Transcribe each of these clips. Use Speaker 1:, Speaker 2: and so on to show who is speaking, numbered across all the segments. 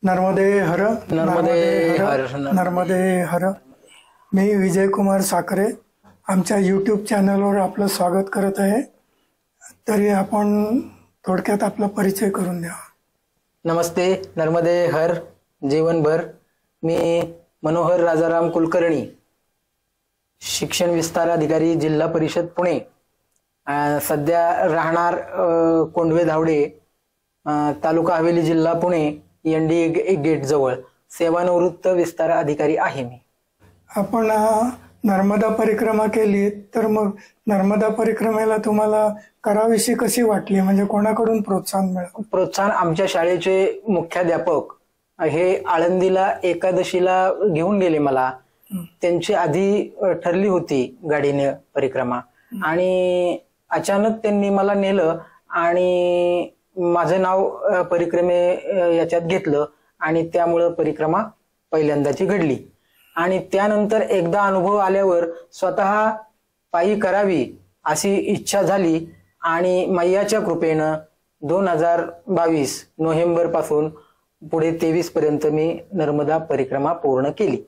Speaker 1: नर्मदे हर
Speaker 2: नर्मदे हर
Speaker 1: नर्मदे हर। मी विजय कुमार साखरे आमच्या यूट्यूब चॅनलवर आपलं स्वागत करत आहे। तरी आपण थोडक्यात आपला परिचय करून द्या।
Speaker 2: नमस्ते, नर्मदे हर जीवनभर। मी मनोहर राजाराम कुलकर्णी, शिक्षण विस्तार अधिकारी, जिल्हा परिषद पुणे। सध्या राहणार कोंडवे धावडे, तालुका हवेली, जिल्हा पुणे, एनडी गेट जवळ सेवानिवृत्त विस्तार अधिकारी आहे मी।
Speaker 1: आपण नर्मदा परिक्रमा केली, तर मग नर्मदा परिक्रमेला तुम्हाला कराविषयी कशी वाटली, म्हणजे कोणाकडून प्रोत्साहन मिळालं?
Speaker 2: प्रोत्साहन आमच्या शाळेचे मुख्याध्यापक हे आळंदीला एकादशीला घेऊन गेले मला। त्यांची आधी ठरली होती गाडीने परिक्रमा, आणि अचानक त्यांनी मला नेलं आणि माझं नाव परिक्रमे याच्यात घेतलं, आणि त्यामुळे परिक्रमा पहिल्यांदाची घडली। आणि त्यानंतर एकदा अनुभव आल्यावर स्वतः पायी करावी अशी इच्छा झाली, आणि मैयाच्या कृपेनं 2022 नोव्हेंबर पासून पुढे 23 पर्यंत मी नर्मदा परिक्रमा पूर्ण केली।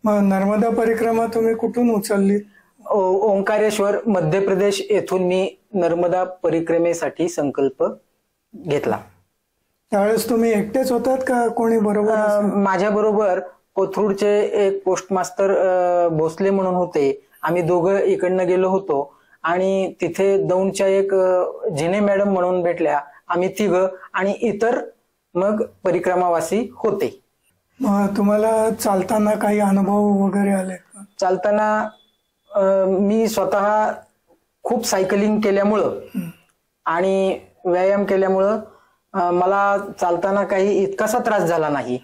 Speaker 1: मग नर्मदा परिक्रमा तुम्ही कुठून उचलली?
Speaker 2: ओंकारेश्वर, मध्य प्रदेश येथून मी नर्मदा परिक्रमेसाठी संकल्प घेतला।
Speaker 1: त्यावेळेस तुम्ही एकटेच होतात का कोणी बरोबर?
Speaker 2: माझ्या बरोबर कोथरूडचे एक पोस्टमास्टर भोसले म्हणून होते। आम्ही दोघं इकडनं गेलो होतो, आणि तिथे दौंडच्या एक झिने मॅडम म्हणून भेटल्या। आम्ही तिघं आणि इतर मग परिक्रमावासी होते।
Speaker 1: मग तुम्हाला चालताना काही अनुभव वगैरे आले का?
Speaker 2: चालताना मी स्वतः खूप सायकलिंग केल्यामुळं आणि व्यायाम केल्यामुळं मला चालताना काही इतकासा त्रास झाला नाही।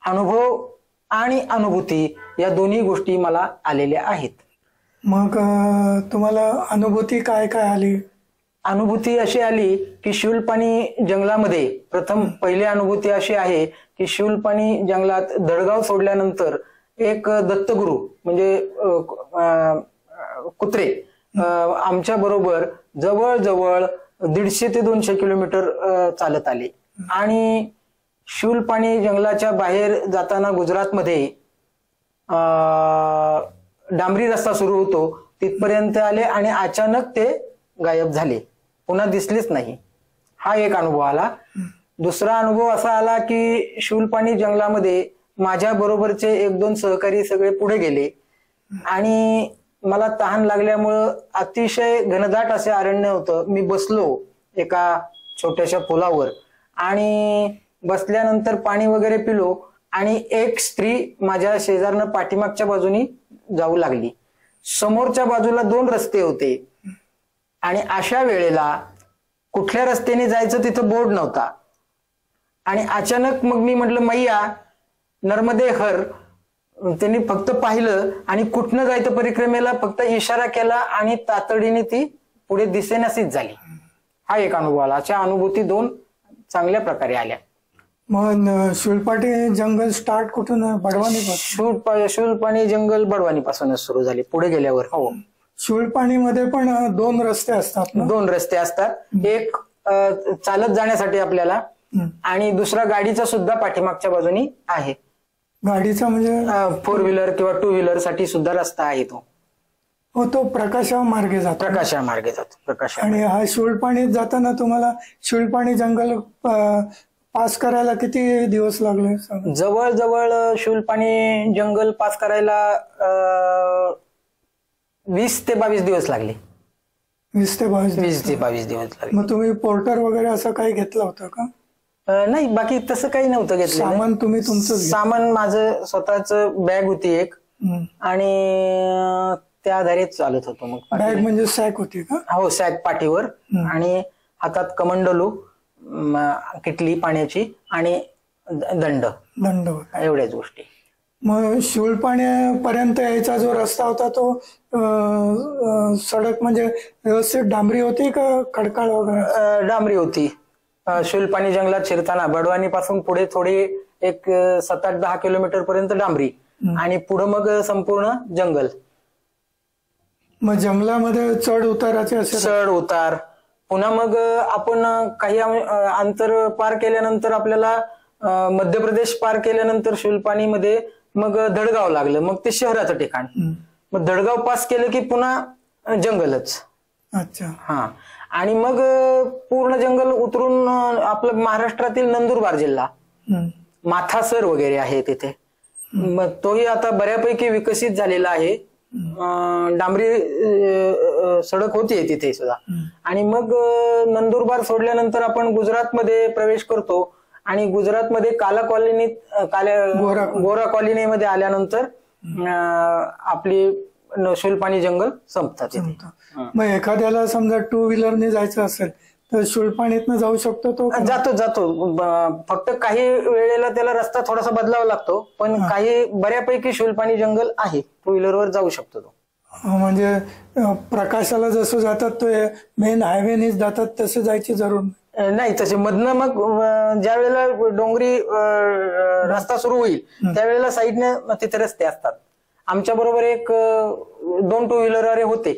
Speaker 2: अनुभव आणि अनुभूती या दोन्ही गोष्टी मला आलेल्या आहेत।
Speaker 1: मग तुम्हाला अनुभूती काय काय आली?
Speaker 2: अनुभूती अशी आली की शिवलपाणी जंगलामध्ये प्रथम पहिली अनुभूती अशी आहे की शिवलपाणी जंगलात दडगाव सोडल्यानंतर एक दत्तगुरु म्हणजे कुत्रे आमच्या बरोबर जवळजवळ 150 ते 200 किलोमीटर चालत आले, आणि शिवलपाणी जंगलाच्या बाहेर जाताना गुजरातमध्ये डांबरी रस्ता सुरू होतो तिथपर्यंत आले, आणि अचानक ते गायब झाले, पुन्हा दिसलेच नाही। हा एक अनुभव आला। दुसरा अनुभव असा आला की शिवलपाणी जंगलामध्ये माझ्या बरोबरचे 1-2 सहकारी सगळे पुढे गेले, आणि मला तहान लागल्यामुळं अतिशय घनदाट असे अरण्य होतं। मी बसलो एका छोट्याशा पुलावर, आणि बसल्यानंतर पाणी वगैरे पिलो, आणि एक स्त्री माझ्या शेजारनं पाठीमागच्या बाजूनी जाऊ लागली। समोरच्या बाजूला 2 रस्ते होते, आणि अशा वेळेला कुठल्या रस्त्याने जायचं तिथं बोर्ड नव्हता, आणि अचानक मग मी म्हटलं मैया नर्मदे हर। त्यांनी फक्त पाहिलं आणि कुठनं जायचं परिक्रमेला फक्त इशारा केला, आणि तातडीने ती पुढे दिसेनाशीच झाली। हा एक अनुभव आला। अशा अनुभूती 2 चांगल्या प्रकारे आल्या।
Speaker 1: मग शिवलपाणी जंगल स्टार्ट कुठून? बडवानी पासून?
Speaker 2: शिवलपाणी जंगल बडवानी पासूनच सुरू झाले पुढे गेल्यावर। हो,
Speaker 1: शिवलपाणी मध्ये पण 2 रस्ते असतात ना?
Speaker 2: 2 रस्ते असतात, एक चालत जाण्यासाठी आपल्याला, आणि दुसरा गाडीचा सुद्धा पाठीमागच्या बाजूनी आहे।
Speaker 1: गाडीचा म्हणजे
Speaker 2: 4 व्हीलर किंवा 2 व्हीलर साठी सुद्धा रस्ता आहे तो।
Speaker 1: हो, तो प्रकाशा मार्गे जातो।
Speaker 2: प्रकाशा मार्गे जातो, प्रकाशा।
Speaker 1: आणि हा शिवलपाणीत जाताना तुम्हाला शिवलपाणी जंगल पास करायला किती दिवस लागले?
Speaker 2: जवळजवळ शिवलपाणी जंगल पास करायला 20 ते 22 दिवस लागले।
Speaker 1: 20 ते 22
Speaker 2: दिवस लागले।
Speaker 1: मग तुम्ही पोर्टर वगैरे असं काही घेतलं होतं का?
Speaker 2: नाही, बाकी तसं काही नव्हतं घेतलं।
Speaker 1: सामान तुम्ही तुमचं?
Speaker 2: सामान माझं स्वतःच बॅग होती एक, आणि त्या आधारेच चालत होतो। मग
Speaker 1: बॅग म्हणजे सॅक होती का?
Speaker 2: हो, सॅक पाठीवर, आणि हातात कमंडलू, किटली पाण्याची, आणि दंड एवढ्याच गोष्टी।
Speaker 1: मग शिवलपाण्यापर्यंत यायचा जो रस्ता होता तो सडक म्हणजे व्यवस्थित डांबरी होती का खडकाळ वगैरे?
Speaker 2: डांबरी होती। शिवलपाणी जंगलात शिरताना बडवानी पासून पुढे थोडी एक 7-8-10 किलोमीटर पर्यंत डांबरी, आणि पुढे मग संपूर्ण जंगल।
Speaker 1: मग जंगलामध्ये चढ उताराचे असे?
Speaker 2: चढ उतार, पुन्हा मग आपण काही अंतर पार केल्यानंतर आपल्याला मध्य प्रदेश पार केल्यानंतर शूलपाणीमध्ये मग धडगाव लागलं, मग ते शहराचं ठिकाण. मग धडगाव पास केलं की पुन्हा जंगलच.
Speaker 1: अच्छा.
Speaker 2: हा, आणि मग पूर्ण जंगल उतरून आपलं महाराष्ट्रातील नंदुरबार जिल्हा, माथासर वगैरे आहे तिथे. मग तोही आता बऱ्यापैकी विकसित झालेला आहे. डांबरी सडक होती तिथे सुद्धा. आणि मग नंदुरबार सोडल्यानंतर आपण गुजरातमध्ये प्रवेश करतो आणि गुजरातमध्ये काला कॉलनीत गोरा कॉलनीमध्ये आल्यानंतर आपली शूलपाणी जंगल संपतात.
Speaker 1: मग एखाद्याला समजा 2 व्हीलरने जायचं असेल तर शूलपाणीतनं जाऊ शकतो तो?
Speaker 2: जातो. फक्त काही वेळेला त्याला रस्ता थोडासा बदलावा लागतो, पण काही बऱ्यापैकी शूलपाणी जंगल आहे, 2 व्हीलरवर जाऊ शकतो तो.
Speaker 1: म्हणजे प्रकाशाला जसं जातात तो मेन हायवेनेच जातात तसं जायची जरूर
Speaker 2: नाही. तसे मधनं मग ज्या वेळेला डोंगरी रस्ता सुरू होईल त्यावेळेला साईडने तिथे रस्ते असतात. आमच्या बरोबर 2 2 व्हीलर होते.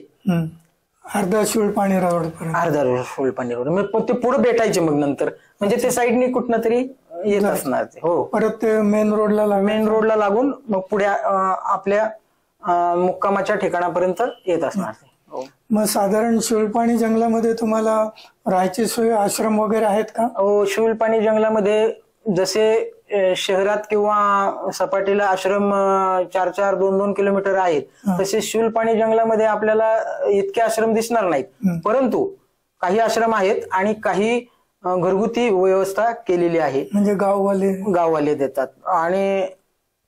Speaker 1: अर्धा शूलपाणी रोड,
Speaker 2: अर्धा शूलपाणी रोड. मग ते पुढे भेटायचे मग नंतर, म्हणजे ते साईडने कुठनं तरी येत असणार ते. हो,
Speaker 1: परत ते मेन रोडला
Speaker 2: लागून मग पुढे आपल्या मुक्कामाच्या ठिकाणापर्यंत येत असणार ते.
Speaker 1: मग साधारण शूलपाणी जंगलामध्ये तुम्हाला राहायची सोय, आश्रम वगैरे आहेत का?
Speaker 2: हो, शूलपाणी जंगलामध्ये जसे शहरात किंवा सपाटीला आश्रम 4-4 2-2 किलोमीटर आहेत, तसे शूलपाणी जंगलामध्ये आपल्याला इतके आश्रम दिसणार नाहीत. परंतु काही आश्रम आहेत आणि काही घरगुती व्यवस्था केलेली आहे,
Speaker 1: म्हणजे
Speaker 2: गाववाले देतात. आणि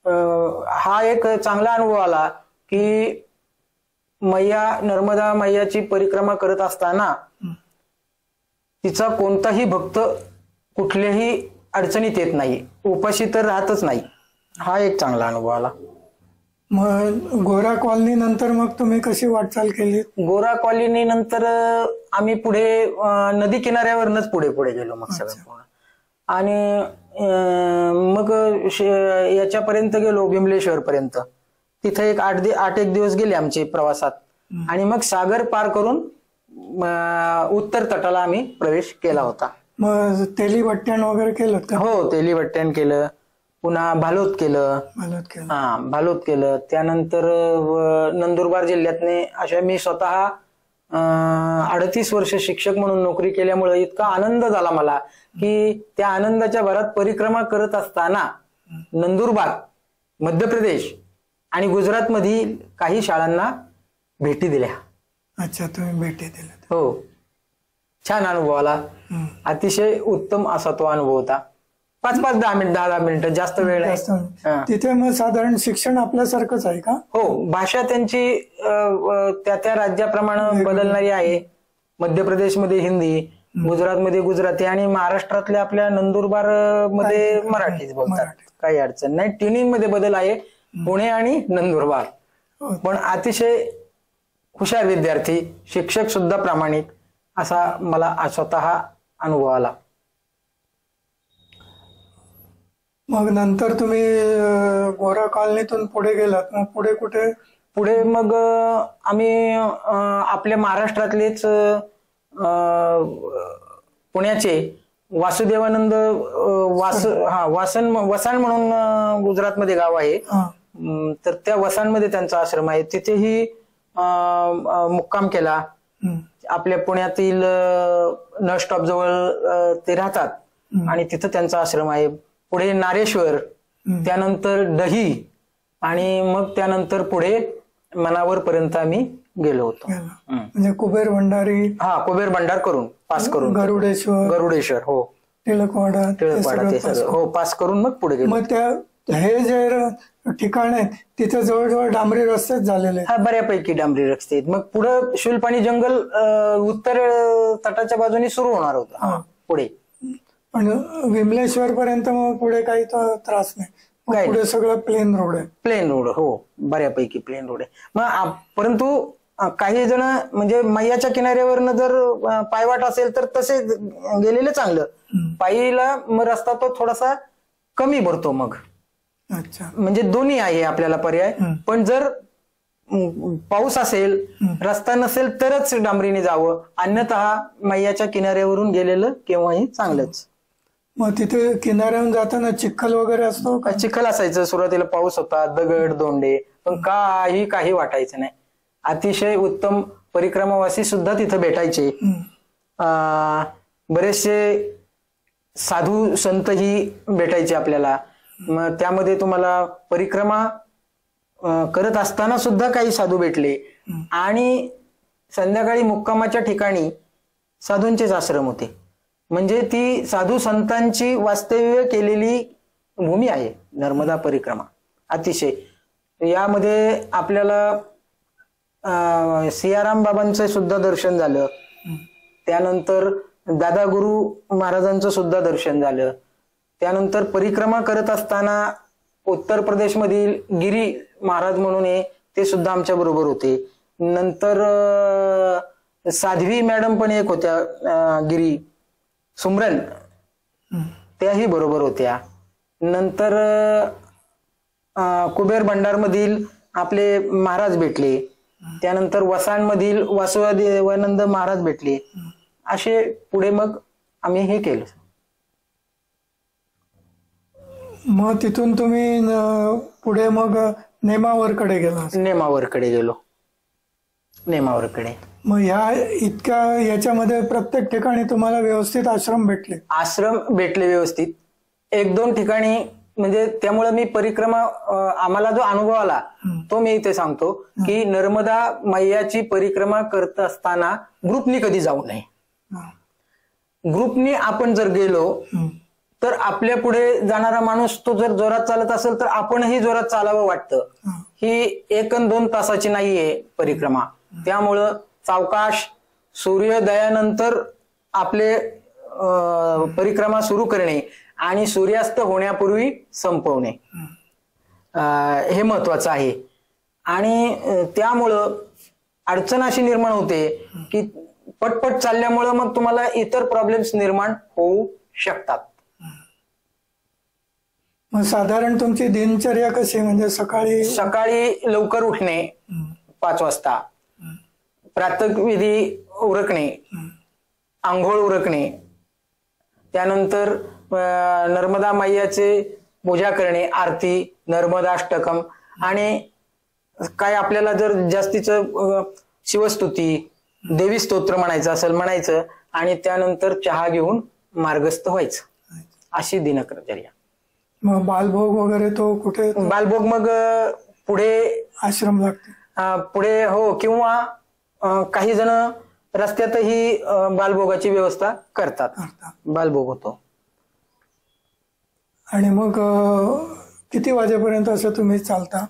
Speaker 2: हा एक चांगला अनुभव आला की नर्मदा मैयाची परिक्रमा करत असताना तिचा कोणताही भक्त कुठल्याही अडचणीत येत नाही, उपाशी तर राहतच नाही. हा एक चांगला अनुभव आला.
Speaker 1: मग गोरा कॉलनी नंतर मग तुम्ही कशी वाटचाल केली?
Speaker 2: गोरा कॉलनी नंतर आम्ही पुढे नदी किनाऱ्यावरनच पुढे गेलो मग सगळं पूर्ण. आणि मग याच्यापर्यंत गेलो, बिमलेश्वर पर्यंत. तिथे एक 8 दिवस गेले आमचे प्रवासात. आणि मग सागर पार करून उत्तर तटाला आम्ही प्रवेश केला होता.
Speaker 1: मग तेलीवट्ट्यान वगैरे केलं का?
Speaker 2: हो, तेलीवट्ट्यान केलं, पुन्हा भालोत केलं. भालोत केलं. त्यानंतर नंदुरबार जिल्ह्यातने अशा मी स्वतः 38 वर्ष शिक्षक म्हणून नोकरी केल्यामुळे इतका आनंद झाला मला की त्या आनंदाच्या भरात परिक्रमा करत असताना नंदुरबार, मध्य प्रदेश आणि गुजरात मधील काही शाळांना भेटी दिल्या.
Speaker 1: अच्छा, तुम्ही भेटी दिल्या?
Speaker 2: हो, छान अनुभव आला. अतिशय उत्तम असा तो अनुभव होता. 5-5 10 मिनिट 10 मिनिटं, जास्त वेळ नाही.
Speaker 1: तिथे मग साधारण शिक्षण आपल्यासारखंच आहे का?
Speaker 2: हो, भाषा त्यांची त्या राज्याप्रमाणे बदलणारी आहे. मध्य प्रदेशमध्ये हिंदी, गुजरातमध्ये गुजराती आणि महाराष्ट्रातल्या आपल्या नंदुरबार मध्ये मराठीच बोलतात. काही अडचण नाही. तिन्हीमध्ये बदल आहे, पुणे आणि नंदुरबार. पण अतिशय हुशार विद्यार्थी, शिक्षक सुद्धा प्रामाणिक असा मला स्वतः अनुभव आला.
Speaker 1: मग नंतर तुम्ही गोरा कॉलनीतून पुढे गेलात, मग पुढे कुठे?
Speaker 2: पुढे मग आम्ही आपल्या महाराष्ट्रातलेच पुण्याचे वासुदेवानंद वसाण म्हणून गुजरातमध्ये गाव आहे. तर त्या वसाणमध्ये त्यांचा आश्रम आहे. तिथेही मुक्काम केला. आपल्या पुण्यातील नळ स्टॉप जवळ ते राहतात आणि तिथं त्यांचा आश्रम आहे. पुढे नारेश्वर, त्यानंतर डही आणि मग त्यानंतर पुढे मनावर पर्यंत आम्ही गेलो होतो.
Speaker 1: म्हणजे कुबेर भंडारी,
Speaker 2: कुबेर भंडार करून पास करून गरुडेश्वर, हो,
Speaker 1: टिळकवाडा
Speaker 2: ते सगळं हो पास करून मग पुढे गेलो.
Speaker 1: मग त्या हे जे ठिकाण आहेत तिथे जवळजवळ डांबरी रस्तेच झालेले?
Speaker 2: बऱ्यापैकी डांबरी रस्ते आहेत. मग पुढे शूलपाणी जंगल उत्तर तटाच्या बाजूने सुरू होणार होतं पुढे.
Speaker 1: पण विमलेश्वर पर्यंत मग पुढे काही त्रास नाही? पुढे सगळं प्लेन रोड आहे?
Speaker 2: प्लेन रोड, हो, बऱ्यापैकी प्लेन रोड आहे. मग परंतु काही जण म्हणजे मैयाच्या किनाऱ्यावरनं जर पायवाट असेल तर तसे गेलेले चांगलं. पायीला मग रस्ता तो थोडासा कमी भरतो मग.
Speaker 1: अच्छा,
Speaker 2: म्हणजे दोन्ही आहे आपल्याला पर्याय. पण जर पाऊस असेल, रस्ता नसेल तरच डांबरीने जावं, अन्यथा मैयाच्या किनाऱ्यावरून गेलेलं केव्हाही चांगलंच.
Speaker 1: मग तिथे किनाऱ्याहून जाताना चिखल वगैरे असतो का?
Speaker 2: चिखल असायचं, सुरुवातीला पाऊस होता, दगड दोंडे, पण काही वाटायचं नाही. अतिशय उत्तम परिक्रमावासी सुद्धा तिथं भेटायचे. बरेचसे साधू संतही भेटायचे आपल्याला. मग त्यामध्ये तुम्हाला परिक्रमा करत असताना सुद्धा काही साधू भेटले. आणि संध्याकाळी मुक्कामाच्या ठिकाणी साधूंचेच आश्रम होते. म्हणजे ती साधू संतांची वास्तव्य केलेली भूमी आहे नर्मदा परिक्रमा. अतिशय यामध्ये आपल्याला सियाराम बाबांचं सुद्धा दर्शन झालं. त्यानंतर दादा गुरु महाराजांचं सुद्धा दर्शन झालं. त्यानंतर परिक्रमा करत असताना उत्तर प्रदेशमधील गिरी महाराज म्हणून ते सुद्धा आमच्या बरोबर होते. नंतर साध्वी मॅडम पण एक होत्या, गिरी सुमरन, त्याही बरोबर होत्या. नंतर कुबेर भंडारमधील आपले महाराज भेटले. त्यानंतर वसाणमधील वासुदेवानंद महाराज भेटले. असे पुढे मग आम्ही हे केलं.
Speaker 1: मग तिथून तुम्ही पुढे मग नेमावरकडे गेला?
Speaker 2: नेमावरकडे गेलो. नेमावरकडे
Speaker 1: मग याच्यामध्ये प्रत्येक ठिकाणी तुम्हाला व्यवस्थित आश्रम भेटले?
Speaker 2: आश्रम भेटले व्यवस्थित. 1-2 ठिकाणी म्हणजे त्यामुळे मी परिक्रमा, आम्हाला जो अनुभव आला तो मी इथे सांगतो की नर्मदा मैयाची परिक्रमा करत असताना ग्रुपनी कधी जाऊ नये. ग्रुपनी आपण जर गेलो तर आपल्या पुढे जाणारा माणूस तो जर जोरात चालत असेल तर आपणही जोरात चालावं वाटतं. ही 1 अन् 2 तासाची नाहीये परिक्रमा. त्यामुळं सावकाश सूर्योदयानंतर आपले परिक्रमा सुरू करणे आणि सूर्यास्त होण्यापूर्वी संपवणे हे महत्वाचं आहे. आणि त्यामुळं अडचण अशी निर्माण होते की पटपट चालल्यामुळं मग तुम्हाला इतर प्रॉब्लेम्स निर्माण होऊ शकतात.
Speaker 1: मग साधारण तुमची दिनचर्या कशी? म्हणजे
Speaker 2: सकाळी लवकर उठणे, 5 वाजता, प्रातःविधी उरकणे, आंघोळ उरकणे, त्यानंतर नर्मदा मैयाचे पूजा करणे, आरती, नर्मदाष्टकम, आणि काय आपल्याला जर जास्तीचं शिवस्तुती, देवी स्तोत्र म्हणायचं असेल म्हणायचं, आणि त्यानंतर चहा घेऊन मार्गस्थ व्हायचं. अशी दिनचर्या.
Speaker 1: मग बालभोग वगैरे तो कुठे?
Speaker 2: बालभोग मग पुढे
Speaker 1: आश्रम लागते
Speaker 2: पुढे, हो, किंवा काही जण रस्त्यातही बालभोगाची व्यवस्था करतात. बालभोग होतो.
Speaker 1: आणि मग किती वाजेपर्यंत असं तुम्ही चालता?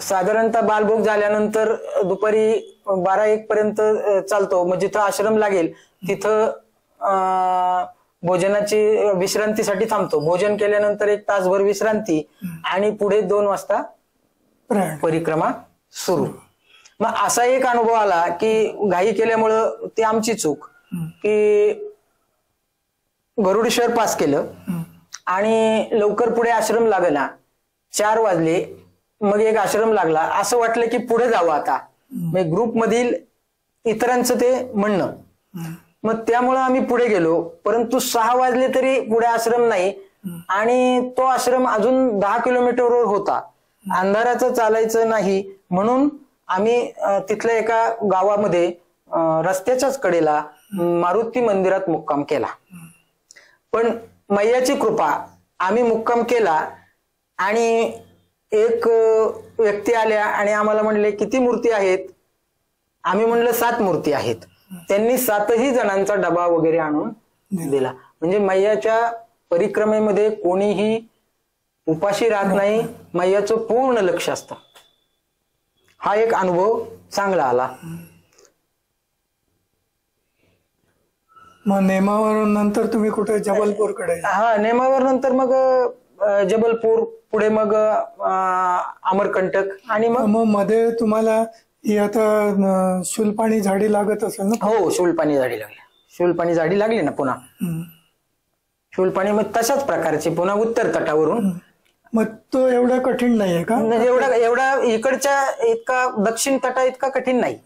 Speaker 2: साधारणतः बालभोग झाल्यानंतर दुपारी 12-1 पर्यंत चालतो. मग जिथं आश्रम लागेल तिथं भोजनाची विश्रांतीसाठी थांबतो. भोजन केल्यानंतर 1 तासभर विश्रांती आणि पुढे 2 वाजता परिक्रमा सुरू. मग असा एक अनुभव आला की घाई केल्यामुळं ती आमची चूक की गरुडेश्वर पास केलं आणि लवकर पुढे आश्रम लागला. 4 वाजले, मग एक आश्रम लागला. असं वाटलं की पुढे जावं आता. मग ग्रुपमधील इतरांचं ते म्हणणं, मग त्यामुळं आम्ही पुढे गेलो. परंतु 6 वाजले तरी पुढे आश्रम नाही आणि तो आश्रम अजून 10 किलोमीटरवर होता. अंधाराचं चालायचं नाही म्हणून आम्ही तिथल्या एका गावामध्ये रस्त्याच्याच कडेला मारुती मंदिरात मुक्काम केला. पण मैयाची कृपा, आम्ही मुक्काम केला आणि एक व्यक्ती आल्या आणि आम्हाला म्हणले किती मूर्ती आहेत? आम्ही म्हणलं 7 मूर्ती आहेत. त्यांनी 7ही जणांचा डबा वगैरे आणून दिला. म्हणजे मैयाच्या परिक्रमेमध्ये कोणीही उपाशी राहत नाही. मैयाचं पूर्ण लक्ष असतं. हा एक अनुभव चांगला आला.
Speaker 1: मग नेमावरून नंतर तुम्ही कुठे? जबलपूरकडे?
Speaker 2: हा, नेमावर नंतर मग जबलपूर, पुढे मग अमरकंटक, आणि मग
Speaker 1: मध्ये तुम्हाला आता शूलपाणी झाडी लागत असेल ना?
Speaker 2: हो, शूलपाणी झाडी लागली. शूलपाणी झाडी लागली ना पुन्हा. शूलपाणी मग तशाच प्रकारची पुन्हा उत्तर तटावरून.
Speaker 1: मग तो एवढा कठीण नाहीये का?
Speaker 2: एवढा इकडच्या इतका दक्षिण तटा इतका कठीण नाही.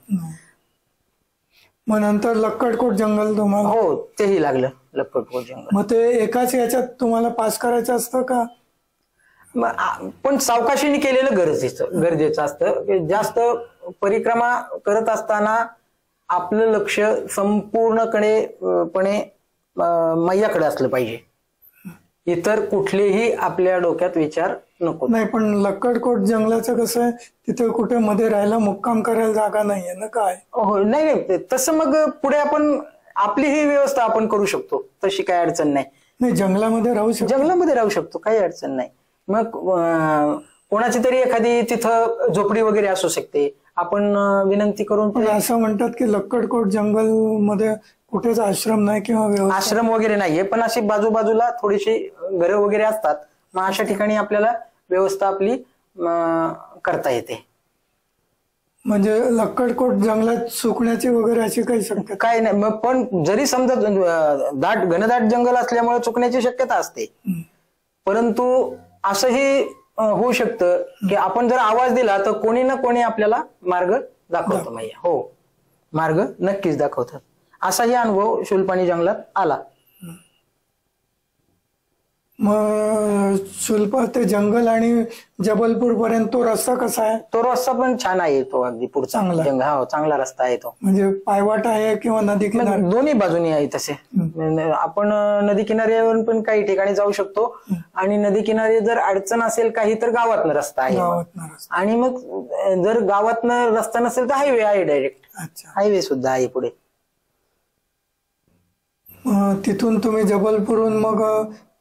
Speaker 1: मग नंतर लक्कडकोट जंगल तुम्हाला?
Speaker 2: हो, तेही लागलं. लक्कडकोट जंगल.
Speaker 1: मग ते एकाच याच्यात तुम्हाला पास करायचं असतं का?
Speaker 2: पण सावकाशीने केलेलं गरजेचं असतं. जास्त परिक्रमा करत असताना आपलं लक्ष संपूर्णपणे मैयाकडे असलं पाहिजे. इतर कुठलेही आपल्या डोक्यात विचार नको.
Speaker 1: नाही, पण लक्कडकोट जंगलाचं कसं आहे, तिथे कुठे मध्ये राहायला मुक्काम करायला जागा नाहीये ना काय?
Speaker 2: हो, नाही तसं मग पुढे आपण आपली ही व्यवस्था आपण करू शकतो, तशी काही अडचण नाही.
Speaker 1: नाही, जंगलामध्ये राहू शकतो.
Speaker 2: जंगलामध्ये राहू शकतो, काही अडचण नाही. मग कोणाची तरी एखादी तिथं झोपडी वगैरे असू शकते, आपण विनंती करून.
Speaker 1: पण असं म्हणतात की लक्कडकोट जंगल मध्ये कुठेच आश्रम नाही किंवा
Speaker 2: आश्रम वगैरे नाहीये, पण अशी बाजूबाजूला थोडीशी घरं वगैरे असतात. मग अशा ठिकाणी आपल्याला व्यवस्था आपली करता येते.
Speaker 1: म्हणजे लक्कडकोट जंगलात सुकण्याची वगैरे अशी काही शक्यता?
Speaker 2: काय नाही. मग पण जरी समजा घनदाट जंगल असल्यामुळे चुकण्याची शक्यता असते, परंतु असंही होऊ शकतं की आपण जर आवाज दिला तर कोणी ना कोणी आपल्याला मार्ग दाखवतो. मैया हो, मार्ग नक्कीच दाखवतात. असाही अनुभव शूलपाणी जंगलात आला.
Speaker 1: मग शुल्पा ते जंगल आणि जबलपूर पर्यंत तो रस्ता कसा आहे?
Speaker 2: तो रस्ता पण छान आहे, तो अगदी पुढचा जंगल. हो, चांगला रस्ता आहे तो.
Speaker 1: म्हणजे पायवाट आहे किंवा नदी किनारे?
Speaker 2: दोन्ही बाजूनी आहे तसे. आपण नदी किनाऱ्यावरून पण काही ठिकाणी जाऊ शकतो, आणि नदी किनारी जर अडचण असेल काही तर गावातनं रस्ता आहे. आणि मग जर गावातनं रस्ता नसेल तर हायवे आहे डायरेक्ट. हायवे सुद्धा आहे पुढे.
Speaker 1: तिथून तुम्ही जबलपूरहून मग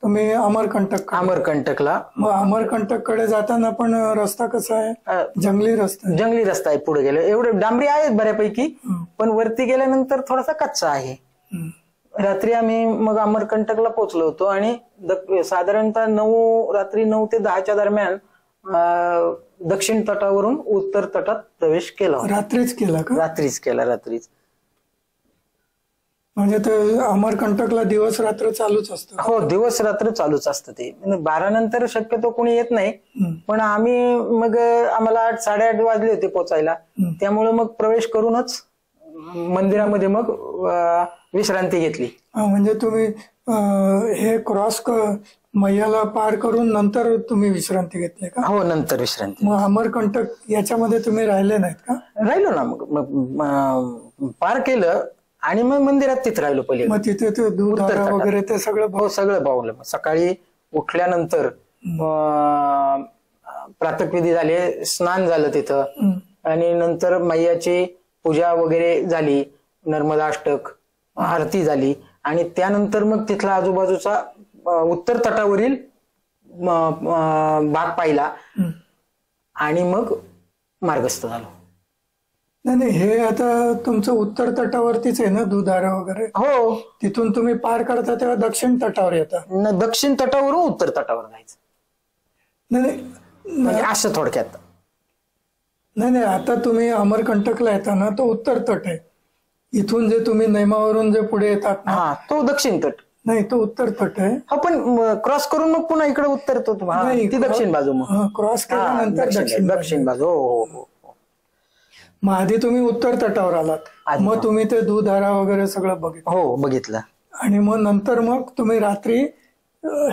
Speaker 1: तुम्ही अमरकंटकला. मग अमरकंटक कडे जाताना पण रस्ता कसा आहे? जंगली रस्ता
Speaker 2: आहे. पुढे गेलो एवढे डांबरी आहेत बऱ्यापैकी, पण वरती गेल्यानंतर थोडासा कच्चा आहे. रात्री आम्ही मग अमरकंटकला पोहोचलो होतो, आणि साधारणतः रात्री 9 ते 10च्या दरम्यान दक्षिण तटावरून उत्तर तटात प्रवेश केला.
Speaker 1: रात्रीच केला का?
Speaker 2: रात्रीच.
Speaker 1: म्हणजे ते अमरकंटकला दिवस रात्र चालूच असतं?
Speaker 2: हो, दिवस रात्र चालूच असतं ते. 12 नंतर शक्यतो कोणी येत नाही, पण आम्हाला 8, 8:30 वाजले होते पोचायला. त्यामुळे मग प्रवेश करूनच मंदिरामध्ये मग विश्रांती घेतली.
Speaker 1: म्हणजे तुम्ही हे मैयाला पार करून नंतर तुम्ही विश्रांती घेतली का?
Speaker 2: हो, नंतर विश्रांती.
Speaker 1: मग अमरकंटक याच्यामध्ये तुम्ही राहिले नाहीत का?
Speaker 2: राहिलो ना, मग पार केलं आणि मग मंदिरात तिथे राहिलो पहिले.
Speaker 1: मग तिथे ते दूध वगैरे ते सगळं?
Speaker 2: हो, सगळं पावलं. सकाळी उठल्यानंतर प्रातःविधी झाले, स्नान झालं तिथं, आणि नंतर मैयाची पूजा वगैरे झाली, नर्मदाष्टक, आरती झाली, आणि त्यानंतर मग तिथला आजूबाजूचा उत्तर तटावरील भाग पाहिला, आणि मग मार्गस्थ झालो.
Speaker 1: नाही, हे आता तुमचं उत्तर तटावरतीच आहे ना दुधारा वगैरे?
Speaker 2: हो.
Speaker 1: तिथून तुम्ही पार करता तेव्हा दक्षिण तटावर येता?
Speaker 2: दक्षिण तटावरून उत्तर तटावर जायचं.
Speaker 1: नाही,
Speaker 2: असं थोडक्यात.
Speaker 1: नाही, आता तुम्ही अमरकंटकला येता ना, तो उत्तर तट आहे. इथून जे तुम्ही नेमावरून जे पुढे येतात ना,
Speaker 2: तो दक्षिण तट.
Speaker 1: नाही, तो उत्तर तट आहे.
Speaker 2: हा, पण क्रॉस करून मग पुन्हा इकडे उतरतो ती दक्षिण बाजू. मग
Speaker 1: क्रॉस केल्यानंतर
Speaker 2: दक्षिण बाजू. हो.
Speaker 1: मग आधी तुम्ही उत्तर तटावर आलात, मग तुम्ही ते दुधारा वगैरे सगळं बघितलं?
Speaker 2: हो, बघितलं.
Speaker 1: आणि मग नंतर मग तुम्ही रात्री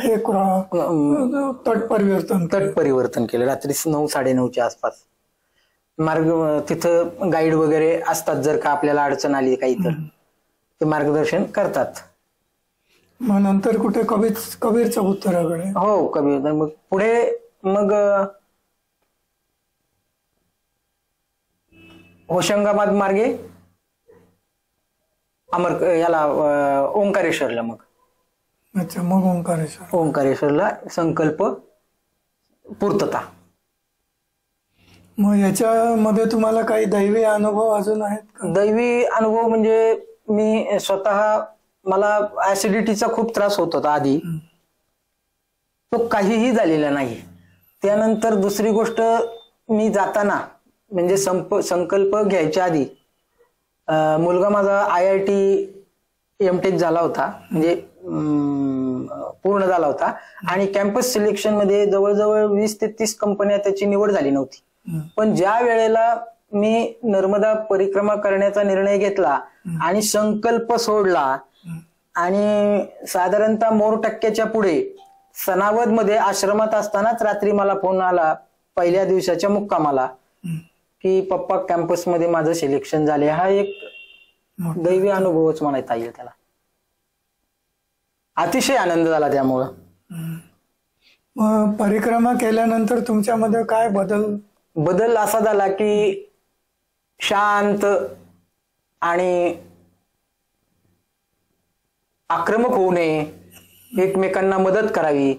Speaker 1: हे तट परिवर्तन
Speaker 2: केलं रात्री 9, 9:30च्या आसपास. मार्ग तिथं गाईड वगैरे असतात, जर का आपल्याला अडचण आली काही तर ते मार्गदर्शन करतात.
Speaker 1: मग नंतर कुठे कबीरच्या उत्तराकडे?
Speaker 2: हो, कबीर. मग पुढे मग होशंगाबाद मार्गे ओंकारेश्वरला. मग
Speaker 1: अच्छा, मग
Speaker 2: ओंकारेश्वरला संकल्प पूर्तता.
Speaker 1: मग याच्यामध्ये तुम्हाला काही दैवी अनुभव अजून आहेत का?
Speaker 2: दैवी अनुभव म्हणजे मी स्वतः, मला ऍसिडिटीचा खूप त्रास होत होता आधी, तो काहीही झालेला नाही. त्यानंतर दुसरी गोष्ट, मी जाताना म्हणजे संकल्प घ्यायच्या आधी मुलगा माझा IIT MTech झाला होता, म्हणजे पूर्ण झाला होता, आणि कॅम्पस सिलेक्शन मध्ये जवळजवळ 20 ते 30 कंपन्या त्याची निवड झाली नव्हती. पण ज्या वेळेला मी नर्मदा परिक्रमा करण्याचा निर्णय घेतला आणि संकल्प सोडला, आणि साधारणतः मोरटक्क्याच्या पुढे सनावद मध्ये आश्रमात असतानाच रात्री मला फोन आला पहिल्या दिवसाच्या मुक्कामाला की पप्पा कॅम्पस मध्ये माझं सिलेक्शन झाले. हा एक दैवी अनुभवच म्हणायचा येईल त्याला. अतिशय आनंद झाला त्यामुळं.
Speaker 1: मग परिक्रमा केल्यानंतर तुमच्यामध्ये काय बदल
Speaker 2: असा झाला की शांत आणि आक्रमक होऊ नये, एकमेकांना मदत करावी.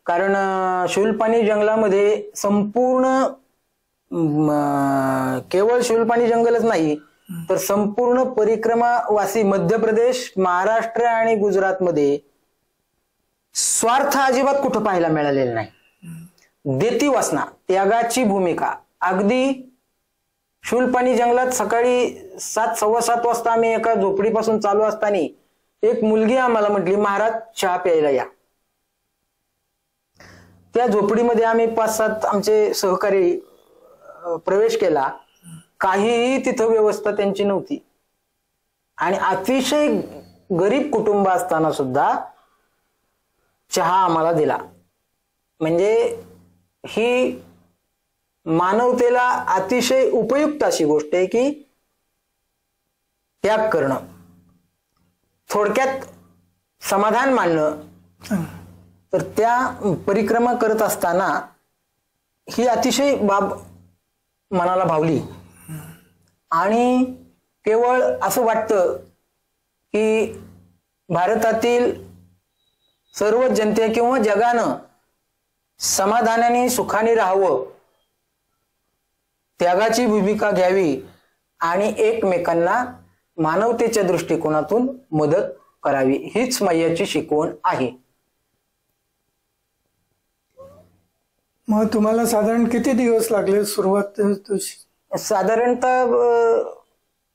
Speaker 2: कारण शूलपाणी जंगलामध्ये संपूर्ण केवळ शूलपाणी जंगलच नाही तर संपूर्ण परिक्रमावासी मध्य प्रदेश, महाराष्ट्र आणि गुजरातमध्ये स्वार्थ अजिबात कुठं पाहायला मिळालेला नाही. देती वासना, त्यागाची भूमिका. अगदी शूलपाणी जंगलात सकाळी 7, 7:15 वाजता आम्ही एका झोपडीपासून चालू असताना एक मुलगी आम्हाला म्हटली, महाराज चहा प्यायला या. त्या झोपडीमध्ये आम्ही 5-7 आमचे सहकारी प्रवेश केला. काहीही तिथं व्यवस्था त्यांची नव्हती आणि अतिशय गरीब कुटुंब असताना सुद्धा चहा आम्हाला दिला. म्हणजे ही मानवतेला अतिशय उपयुक्त अशी गोष्ट आहे की त्याग करणं, थोडक्यात समाधान मानणं. तर त्या परिक्रमा करत असताना ही अतिशय बाब मनाला भावली आणि केवळ असं वाटतं की भारतातील सर्व जनते किंवा जगानं समाधानाने सुखाने राहावं, त्यागाची भूमिका घ्यावी आणि एकमेकांना मानवतेच्या दृष्टिकोनातून मदत करावी, हीच मैयाची शिकवण आहे.
Speaker 1: मग तुम्हाला साधारण किती दिवस लागले सुरुवात?
Speaker 2: साधारणतः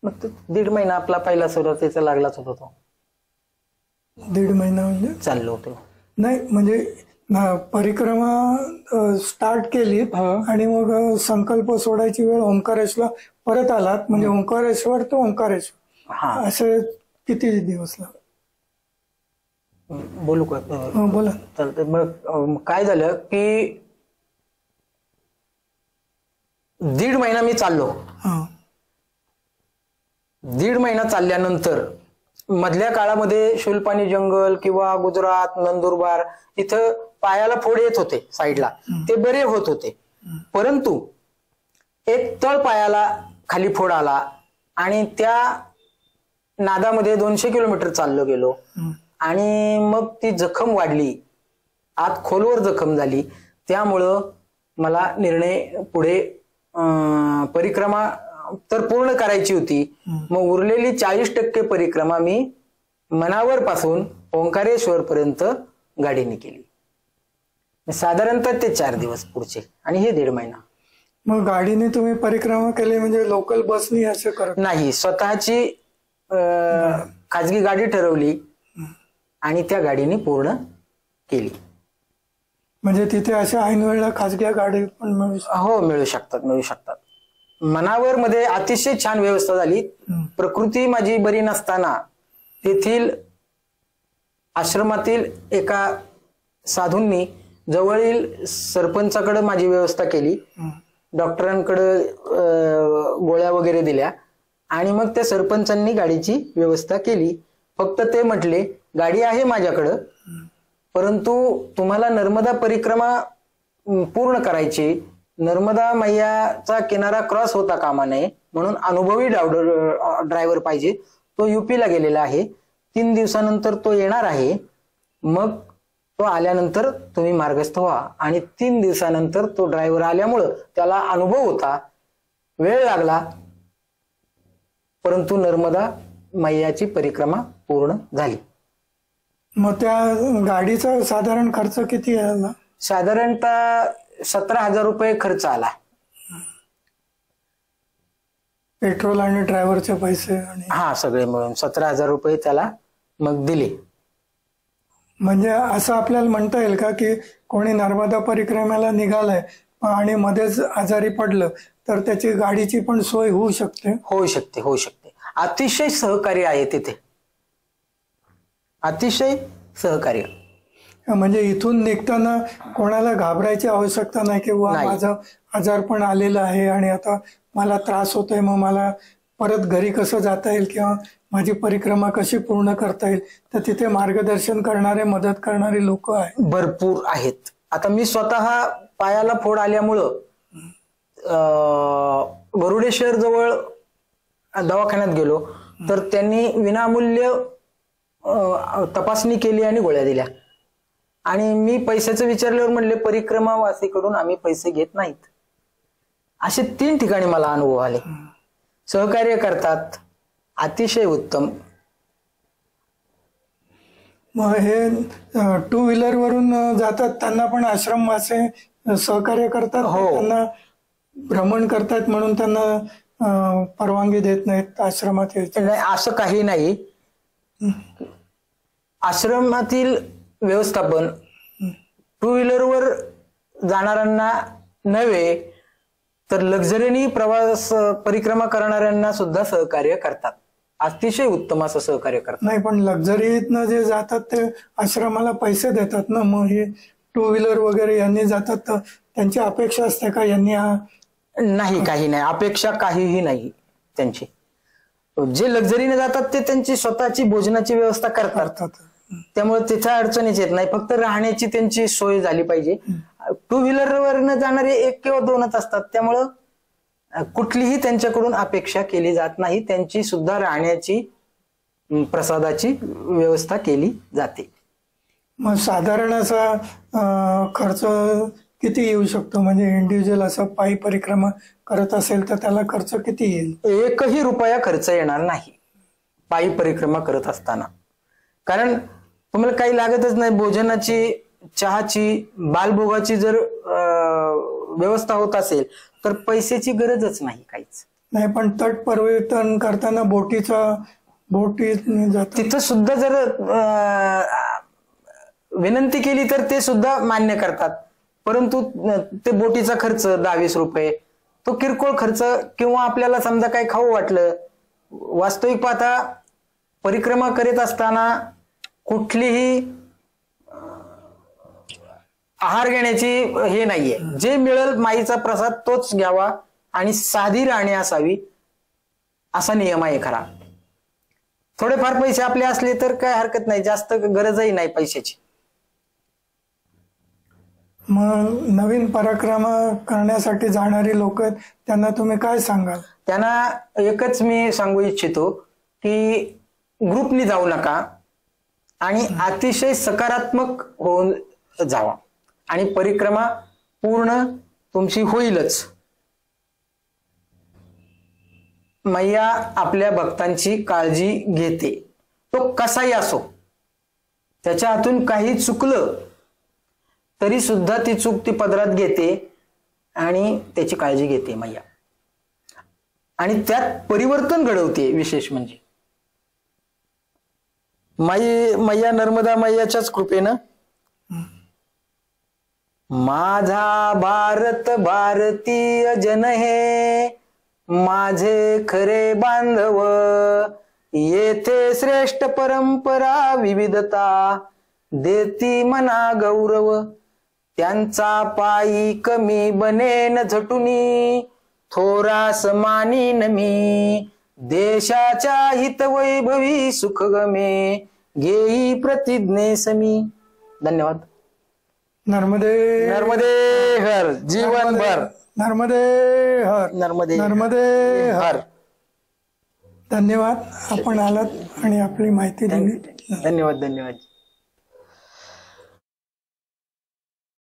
Speaker 2: 1.5 महिना आपला पहिला सुरुवातीचा लागलाच होता. तो
Speaker 1: 1.5 महिना म्हणजे
Speaker 2: चाललो होतो.
Speaker 1: नाही म्हणजे परिक्रमा स्टार्ट केली आणि मग संकल्प सोडायची वेळ ओंकारेश्वरला परत आलात, म्हणजे ओंकारेश्वर तो ओंकारेश्वर असे किती दिवस लागले?
Speaker 2: बोलू का?
Speaker 1: बोला.
Speaker 2: चालतंय. मग काय झालं की 1.5 महिना मी चाललो. 1.5 महिना चालल्यानंतर मधल्या काळामध्ये शूलपाणी जंगल किंवा गुजरात, नंदुरबार इथं पायाला फोड येत होते साईडला, ते बरे होत होते. परंतु एक तळ पायाला खाली फोड आला आणि त्या नादामध्ये 200 किलोमीटर चाललो गेलो आणि मग ती जखम वाढली, आत खोलवर जखम झाली. त्यामुळं मला निर्णय पुढे परिक्रमा तर पूर्ण करायची होती. मग उरलेली 40% परिक्रमा मी मनावर पासून ओंकारेश्वर पर्यंत गाडीने केली. साधारणतः ते 4 दिवस पुढचे आणि हे 1.5 महिना.
Speaker 1: मग गाडीने तुम्ही परिक्रमा केली म्हणजे लोकल बसनी असं करत
Speaker 2: नाही, स्वतःची खाजगी गाडी ठरवली आणि त्या गाडीने पूर्ण केली.
Speaker 1: म्हणजे तिथे अशा ऐन वेळेला खाजगी गाडी पण मिळू
Speaker 2: हो, मिळू शकतात. मनावर मध्ये अतिशय छान व्यवस्था झाली. प्रकृती माझी बरी नसताना तेथील आश्रमातील एका साधूंनी जवळील सरपंचाकडे माझी व्यवस्था केली, डॉक्टरांकडे गोळ्या वगैरे दिल्या आणि मग त्या सरपंचांनी गाडीची व्यवस्था केली. फक्त ते म्हटले, गाडी आहे माझ्याकडं, परंतु तुम्हाला नर्मदा परिक्रमा पूर्ण करायची, नर्मदा मैयाचा किनारा क्रॉस होता कामा नये, म्हणून अनुभवी ड्रायव्हर पाहिजे. तो युपीला गेलेला आहे, 3 दिवसानंतर तो येणार आहे. मग तो आल्यानंतर तुम्ही मार्गस्थ व्हा. आणि 3 दिवसानंतर तो ड्रायव्हर आल्यामुळं त्याला अनुभव होता, वेळ लागला, परंतु नर्मदा मैयाची परिक्रमा पूर्ण झाली.
Speaker 1: मग त्या गाडीचा साधारण खर्च किती आला?
Speaker 2: साधारणतः 17,000 रुपये खर्च आला.
Speaker 1: पेट्रोल आणि ड्रायव्हरचे पैसे आणि
Speaker 2: सगळे मिळून 17,000 रुपये त्याला मग दिले.
Speaker 1: म्हणजे असं आपल्याला म्हणता येईल का की कोणी नर्मदा परिक्रमेला निघालंय आणि मध्येच आजारी पडलं तर त्याची गाडीची पण सोय होऊ शकते?
Speaker 2: होऊ शकते. अतिशय सहकार्य आहे तिथे. अतिशय सहकार्य.
Speaker 1: म्हणजे इथून निघताना कोणाला घाबरायची आवश्यकता नाही किंवा
Speaker 2: नाही.
Speaker 1: माझं आजारपण आलेलं आहे आणि आता मला त्रास होतोय, मग मला परत घरी कसं जाता येईल किंवा माझी परिक्रमा कशी पूर्ण करता येईल, तर तिथे मार्गदर्शन करणारे, मदत करणारे लोक आहेत,
Speaker 2: भरपूर आहेत. आता मी स्वतः पायाला फोड आल्यामुळं गरुडेश्वर जवळ दवाखान्यात गेलो, तर त्यांनी विनामूल्य तपासणी केली आणि गोळ्या दिल्या. आणि मी पैशाचं विचारल्यावर म्हणले परिक्रमावासीकडून आम्ही पैसे घेत नाहीत. असे 3 ठिकाणी मला अनुभव आले. सहकार्य करतात, अतिशय उत्तम.
Speaker 1: मग हे 2 व्हीलर वरून जातात त्यांना पण आश्रमवासी सहकार्य करतात?
Speaker 2: हो.
Speaker 1: त्यांना भ्रमण करतात म्हणून त्यांना परवानगी देत नाहीत आश्रमात यायची?
Speaker 2: नाही, असं काही नाही. आश्रमातील व्यवस्थापन 2 व्हीलरवर जाणाऱ्यांना नव्हे तर लक्झरीनी प्रवास परिक्रमा करणाऱ्यांना सुद्धा सहकार्य करतात. अतिशय उत्तम असं सहकार्य करतात.
Speaker 1: नाही, पण लक्झरीतनं जे जातात ते आश्रमाला पैसे देतात ना, मग हे 2 व्हीलर वगैरे यांनी जातात तर त्यांची अपेक्षा असते का यांनी
Speaker 2: नाही, काही नाही, अपेक्षा काहीही नाही त्यांची. जे लक्झरीने जातात ते त्यांची स्वतःची भोजनाची व्यवस्था करतात, त्यामुळे तिथे अडचणीच येत नाही. फक्त राहण्याची त्यांची सोय झाली पाहिजे. 2 व्हीलरवरनं जाणारे 1 किंवा 2च असतात, त्यामुळं कुठलीही त्यांच्याकडून अपेक्षा केली जात नाही. त्यांची सुद्धा राहण्याची, प्रसादाची व्यवस्था केली जाते.
Speaker 1: मग साधारण असा खर्च किती येऊ शकतो? म्हणजे इंडिव्हिज्युअल असं पायी परिक्रमा करत असेल तर त्याला खर्च किती येईल?
Speaker 2: 1ही रुपया खर्च येणार नाही पायी परिक्रमा करत असताना. कारण तुम्हाला काही लागतच नाही. भोजनाची, चहाची, बालभोगाची जर व्यवस्था होत असेल तर पैशाची गरजच नाही काहीच.
Speaker 1: नाही, पण तट परिवर्तन करताना बोटीने जातात,
Speaker 2: तिथं सुद्धा जर विनंती केली तर ते सुद्धा मान्य करतात. परंतु ते बोटीचा खर्च 10-20 रुपये तो किरकोळ खर्च, किंवा आपल्याला समजा काही खाऊ वाटलं. वास्तविक पाहता परिक्रमा करीत असताना कुठलीही आहार घेण्याची हे नाहीये. जे मिळेल माईचा प्रसाद तोच घ्यावा आणि साधी राहणी असावी असा नियम आहे खरा. थोडेफार पैसे आपले असले तर काय हरकत नाही, जास्त गरजही नाही पैशाची.
Speaker 1: मग नवीन परिक्रमा करण्यासाठी जाणारी लोक त्यांना तुम्ही काय सांगाल?
Speaker 2: त्यांना एकच मी सांगू इच्छितो की ग्रुपनी जाऊ नका आणि अतिशय सकारात्मक होऊन जावा आणि परिक्रमा पूर्ण तुमची होईलच. मैया आपल्या भक्तांची काळजी घेते, तो कसाही असो. त्याच्या हातून काही चुकलं तरी सुद्धा ती चूक ती पदरात घेते आणि त्याची काळजी घेते मैया, आणि त्यात परिवर्तन घडवते. विशेष म्हणजे मैया नर्मदा मैयाच्याच कृपेनं माझा भारत भारतीय जन हे माझे खरे बांधव, येथे श्रेष्ठ परंपरा विविधता देती मना गौरव, त्यांचा पायी कमी बनेन झटुनी थोरास मानीन मी, देशाच्या हितवैभवी सुख गमे घेई प्रतिज्ञेस मी. धन्यवाद.
Speaker 1: नर्मदे
Speaker 2: नर्मदे हर जीवनभर.
Speaker 1: नर्मदे हर.
Speaker 2: नर्मदे
Speaker 1: नर्मदे हर.
Speaker 2: हर.
Speaker 1: धन्यवाद, आपण आलात आणि आपली माहिती दिली.
Speaker 2: धन्यवाद. धन्यवाद.